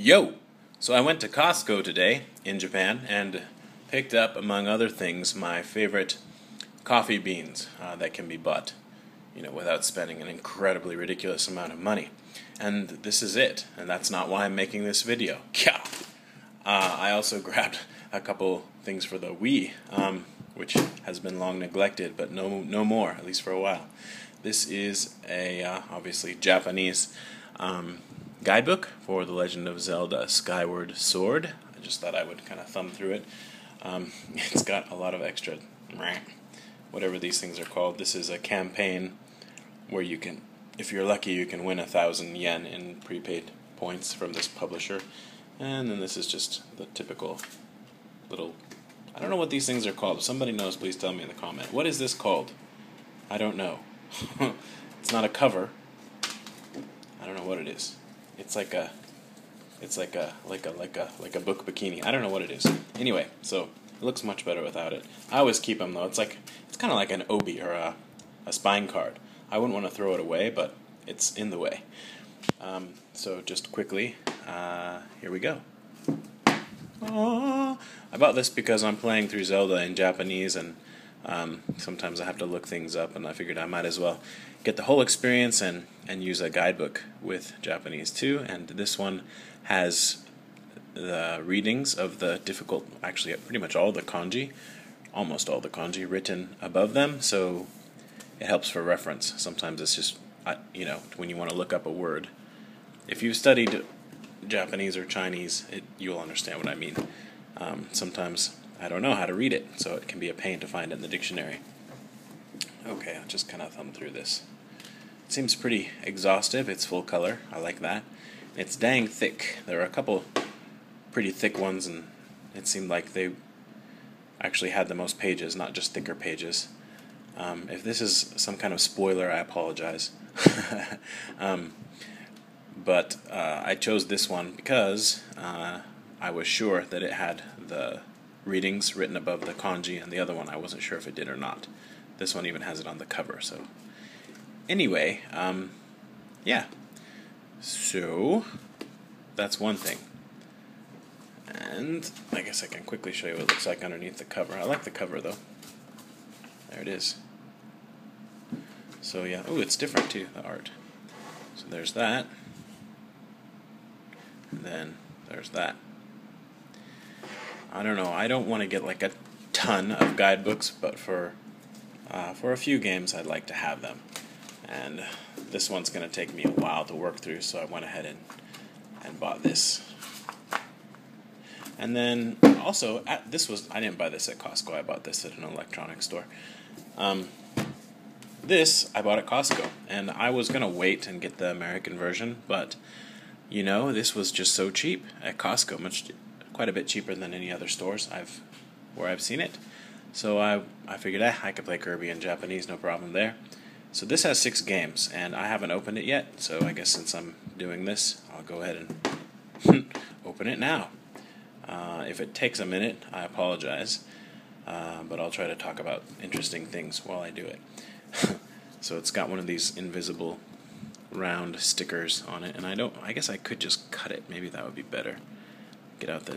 Yo! So I went to Costco today in Japan and picked up, among other things, my favorite coffee beans that can be bought, without spending an incredibly ridiculous amount of money. And this is it, and that's not why I'm making this video. Yeah. I also grabbed a couple things for the Wii, which has been long neglected, but no more, at least for a while. This is a, obviously, Japanese guidebook for The Legend of Zelda Skyward Sword. I just thought I would kind of thumb through it. It's got a lot of extra, whatever these things are called. This is a campaign where you can, if you're lucky, you can win 1,000 yen in prepaid points from this publisher. And then this is just the typical little, I don't know what these things are called. If somebody knows, please tell me in the comment. What is this called? I don't know. It's not a cover. I don't know what it is. It's like a book bikini. I don't know what it is. Anyway, so it looks much better without it. I always keep them though. It's kind of like an obi or a spine card. I wouldn't want to throw it away, but it's in the way. So just quickly, here we go. I bought this because I'm playing through Zelda in Japanese, and sometimes I have to look things up, and I figured I might as well get the whole experience and use a guidebook with Japanese too. And this one has the readings of the difficult, actually pretty much all the kanji, almost all the kanji written above them, so it helps for reference. Sometimes it's just, when you want to look up a word. If you've studied Japanese or Chinese, you'll understand what I mean. Sometimes I don't know how to read it, so it can be a pain to find it in the dictionary. Okay, I'll just kind of thumb through this. It seems pretty exhaustive. It's full color. I like that. It's dang thick. There are a couple pretty thick ones, and it seemed like they actually had the most pages, not just thicker pages. If this is some kind of spoiler, I apologize. But I chose this one because I was sure that it had the readings written above the kanji, and the other one I wasn't sure if it did or not. This one even has it on the cover, so anyway, yeah. So that's one thing. And I guess I can quickly show you what it looks like underneath the cover. I like the cover though. There it is. So yeah, it's different too, the art. So there's that. And then there's that. I don't know, I don't want to get like a ton of guidebooks, but for a few games I'd like to have them. And this one's going to take me a while to work through, so I went ahead and bought this. And then also, I didn't buy this at Costco, I bought this at an electronics store. This I bought at Costco, and I was going to wait and get the American version, but this was just so cheap at Costco, quite a bit cheaper than any other stores where I've seen it. So I figured I could play Kirby in Japanese, no problem there. So this has 6 games, and I haven't opened it yet, so I guess since I'm doing this, I'll go ahead and open it now. If it takes a minute, I apologize, but I'll try to talk about interesting things while I do it. So it's got one of these invisible round stickers on it, and I guess I could just cut it. Maybe that would be better. Get out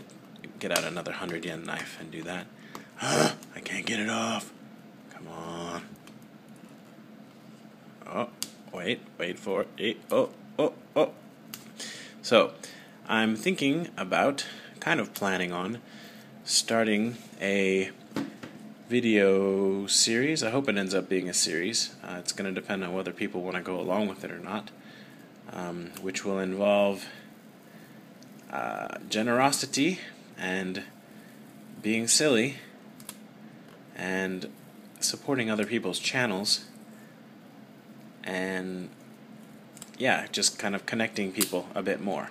another 100 yen knife and do that. I can't get it off. Come on. Oh, wait for it. Oh. So, I'm thinking about, kind of planning on, starting a video series. I hope it ends up being a series. It's going to depend on whether people want to go along with it or not, which will involve generosity and being silly and supporting other people's channels, and yeah, just kind of connecting people a bit more.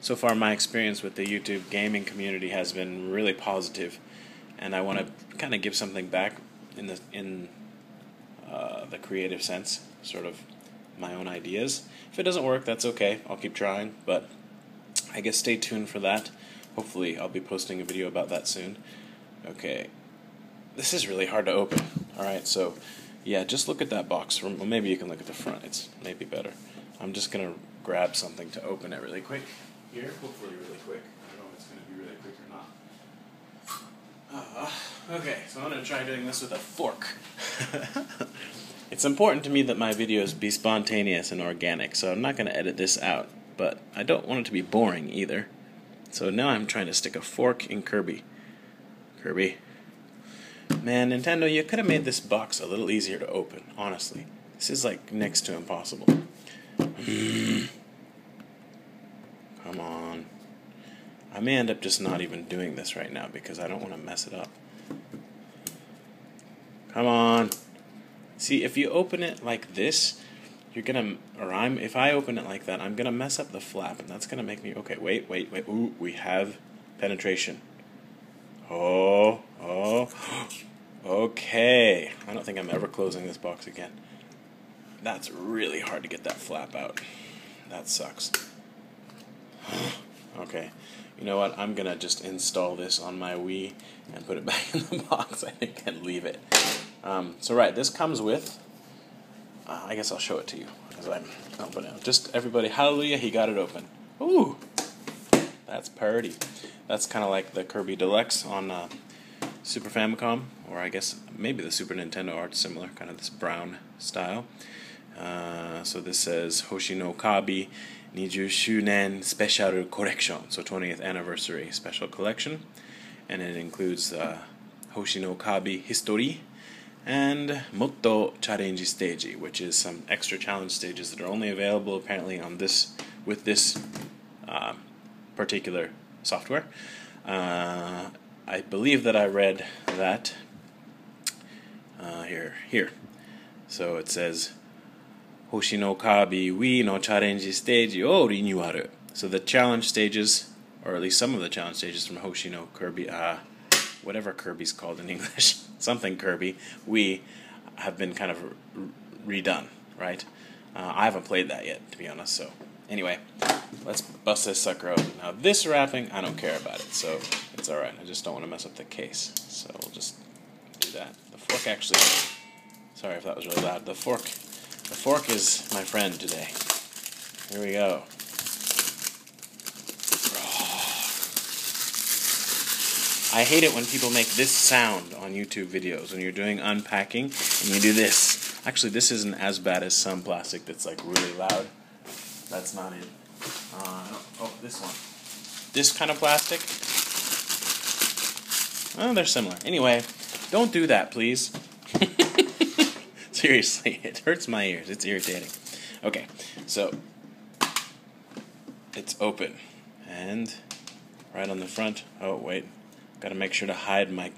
So far my experience with the YouTube gaming community has been really positive, and I want to kind of give something back in the creative sense, sort of my own ideas. If it doesn't work, that's okay, I'll keep trying, but I guess stay tuned for that. Hopefully I'll be posting a video about that soon. Okay, this is really hard to open. Alright, so yeah, just look at that box. Well, maybe you can look at the front, it's maybe better. I'm just going to grab something to open it really quick. here, hopefully really quick. I don't know if it's going to be really quick or not. Okay, so I'm going to try doing this with a fork. It's important to me that my videos be spontaneous and organic, so I'm not going to edit this out, but I don't want it to be boring either. So now I'm trying to stick a fork in Kirby. Kirby. Man, Nintendo, you could have made this box a little easier to open, honestly. This is like next to impossible. Come on. I may end up just not even doing this right now because I don't want to mess it up. Come on. See, if you open it like this, you're gonna, if I open it like that, I'm gonna mess up the flap, and that's gonna make me, okay, wait. Ooh, we have penetration. Oh. Okay. I don't think I'm ever closing this box again. That's really hard to get that flap out. That sucks. Okay. You know what? I'm gonna just install this on my Wii and put it back in the box, I think, and leave it. So right, this comes with, I guess I'll show it to you as I'm opening it. Just everybody, hallelujah, he got it open. Ooh, that's pretty. That's kind of like the Kirby Deluxe on Super Famicom, or I guess maybe the Super Nintendo art's similar, kind of this brown style. So this says Hoshino Kabi 20 Shunen Special Collection, so 20th Anniversary Special Collection, and it includes Hoshino Kabi History and Motto Challenge Stage, which is some extra challenge stages that are only available apparently on this with this particular software. I believe that I read that here. So it says Hoshino Kabi Wii no Challenge Stage o Renewal. So the challenge stages, or at least some of the challenge stages from Hoshino Kirby, whatever Kirby's called in English, something Kirby, Wii, have been kind of redone, right? I haven't played that yet, to be honest, so anyway, let's bust this sucker open. Now this wrapping, I don't care about it, so it's alright. I just don't want to mess up the case, so we'll just do that. The fork actually, sorry if that was really loud, the fork is my friend today. Here we go. I hate it when people make this sound on YouTube videos when you're doing unpacking and you do this. Actually, this isn't as bad as some plastic that's like really loud. That's not it. This one. This kind of plastic. Oh, they're similar. Anyway, don't do that, please. Seriously, it hurts my ears. It's irritating. Okay, so it's open. And right on the front, oh wait, gotta make sure to hide my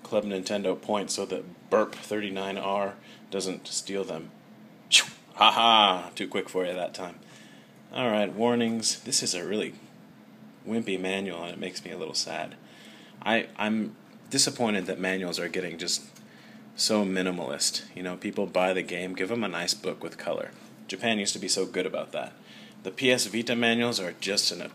Club Nintendo points so that Burp 39R doesn't steal them. Haha, too quick for you that time. Alright, warnings. This is a really wimpy manual and it makes me a little sad. I'm disappointed that manuals are getting just so minimalist. You know, people buy the game, give them a nice book with color. Japan used to be so good about that. The PS Vita manuals are just an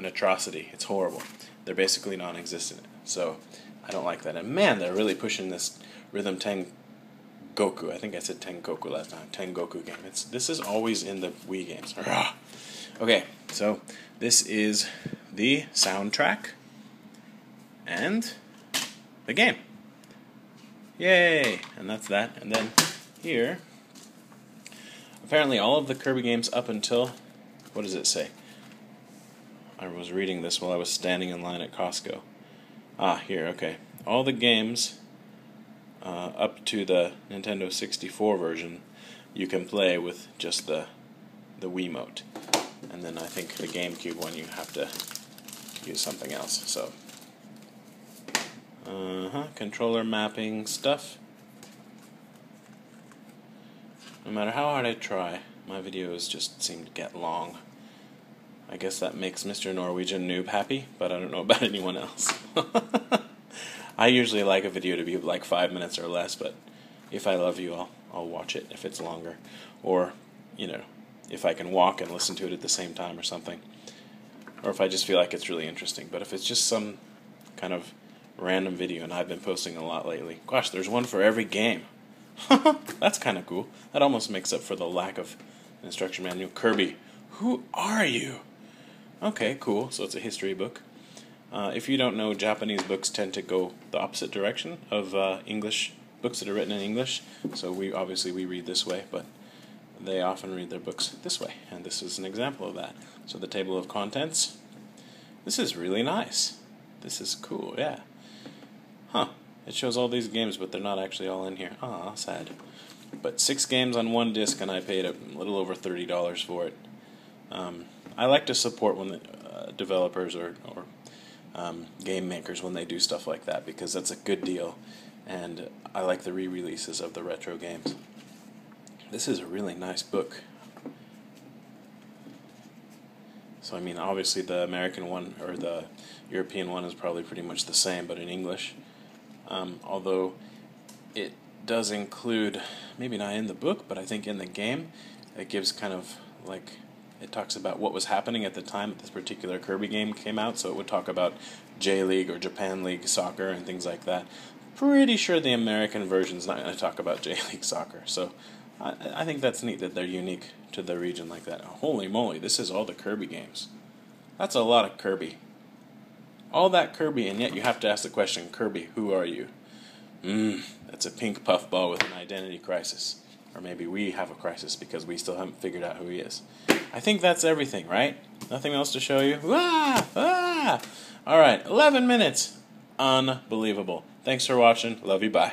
atrocity. It's horrible. They're basically non-existent. So I don't like that. And man, they're really pushing this Rhythm Tengoku. I think I said Tengoku last time. Tengoku game. This is always in the Wii games. Okay, so this is the soundtrack and the game. Yay! And that's that. And then here, apparently all of the Kirby games up until, what does it say? I was reading this while I was standing in line at Costco. Here, okay. All the games up to the Nintendo 64 version you can play with just the Wiimote. And then I think the Game Cube one you have to use something else. So, controller mapping stuff. No matter how hard I try, my videos just seem to get long. I guess that makes Mr. Norwegian Noob happy, but I don't know about anyone else. I usually like a video to be like 5 minutes or less, but if I love you, I'll watch it if it's longer. Or, you know, if I can walk and listen to it at the same time or something. Or if I just feel like it's really interesting. But if it's just some kind of random video, and I've been posting a lot lately. Gosh, there's one for every game. That's kind of cool. That almost makes up for the lack of instruction manual. Kirby, Who are you? Okay, cool. So it's a history book. If you don't know, Japanese books tend to go the opposite direction of English books that are written in English. So we read this way, but they often read their books this way. And this is an example of that. So the table of contents. This is really nice. This is cool, yeah. Huh. It shows all these games, but they're not actually all in here. Ah, sad. But 6 games on one disc, and I paid a little over $30 for it. I like to support when the developers or game makers when they do stuff like that, because that's a good deal, and I like the re-releases of the retro games. This is a really nice book. So I mean, obviously the American one or the European one is probably pretty much the same, but in English. Although it does include, maybe not in the book, but I think in the game, it gives kind of like, it talks about what was happening at the time that this particular Kirby game came out, so it would talk about J-League or Japan League soccer and things like that. Pretty sure the American version's not going to talk about J-League soccer, so I think that's neat that they're unique to the region like that. Holy moly, this is all the Kirby games. That's a lot of Kirby. All that Kirby, and yet you have to ask the question, Kirby, who are you? That's a pink puffball with an identity crisis. Or maybe we have a crisis because we still haven't figured out who he is. I think that's everything, right? Nothing else to show you? Alright, 11 minutes. Unbelievable. Thanks for watching. Love you, bye.